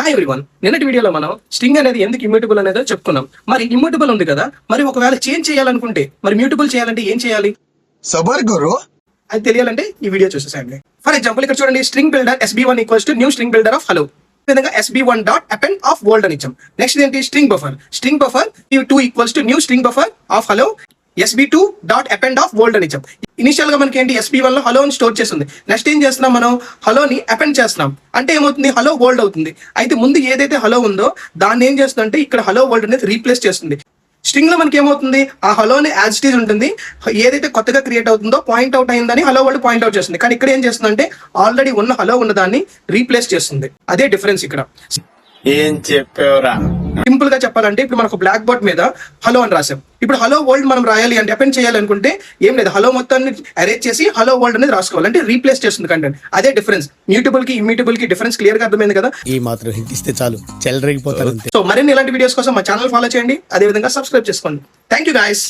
Hi everyone, నిన్నటి వీడియోలో మనం స్ట్రింగ్ అనేది ఎందుకు ఇమ్యూటబుల్ అనేది చెప్పుకున్నాం. మరి ఇమ్యూటబుల్ ఉంది కదా, మరి ఒకవేళ చేంజ్ చేయాలనుకుంటే మరి మ్యూటబుల్ చేయాలంటే ఏం చేయాలి? సబర్ గురు అది తెలియాలంటే ఈ వీడియో చూసేసాయండి. ఫర్ ఎగ్జాంపుల్ ఇక్కడ చూడండి, string builder SB1 equals to new string builder of hello. విధంగా SB1 dot append of world అని ఇచ్చాం. నెక్స్ట్ ఏంటి? String buffer U2 equals to new string buffer of hello SB2 dot append of world అని ఇచ్చాం. Initial గా మనకి ఏంటి? SB1 లో హలో అని స్టోర్ చేస్తుంది. నెక్స్ట్ ఏం చేస్తున్నాం? మనం హలోని అపెండ్ చేస్తున్నాం. అంటే ఏమవుతుంది? హలో వరల్డ్ అవుతుంది. అయితే ముందు ఏదైతే హలో ఉందో దాన్ని ఏం చేస్తుందంటే ఇక్కడ హలో వరల్డ్ అనేది రీప్లేస్ చేస్తుంది. స్ట్రింగ్ లో మనకి ఏమవుతుంది? ఆ హలోని యాజ్ ఇట్ ఈజ్ ఉంటుంది. ఏదైతే కొత్తగా క్రియేట్ అవుతుందో పాయింట్ అవుట్ అయిందని హలో వరల్డ్ పాయింట్ అవుట్ చేస్తుంది. కానీ ఇక్కడ ఏం చేస్తుందంటే ఆల్రెడీ ఉన్న హలో ఉన్న దాన్ని రీప్లేస్ చేస్తుంది. అదే డిఫరెన్స్ ఇక్కడ. ఏం చెప్పావురా? సింపుల్ గా చెప్పాలంటే ఇప్పుడు మనకు బ్లాక్ బోర్డ్ మీద హలో అని రాసాం. ఇప్పుడు హలో వరల్డ్ మనం రాయాలి అంటే అపెండ్ చేయాలి అనుకుంటే ఏం లేదు, హలో మొత్తాన్ని అరేంజ్ చేసి హలో వరల్డ్ అనేది రాసుకోవాలి. అంటే రీప్లేస్ చేస్తుంది కంటెంట్. అదే డిఫరెన్స్. మ్యూటబుల్ కి ఇమ్యూటబుల్ కి డిఫరెన్స్ క్లియర్ గా అర్థమైంది కదా. ఈ మాత్రం హింట్ ఇస్తే చాలు చెలరేగిపోతారు. సో మరిన్ని ఇలాంటి వీడియోస్ కోసం మా ఛానల్ ఫాలో చేయండి, అదే విధంగా సబ్స్క్రైబ్ చేసుకోండి. Thank you guys.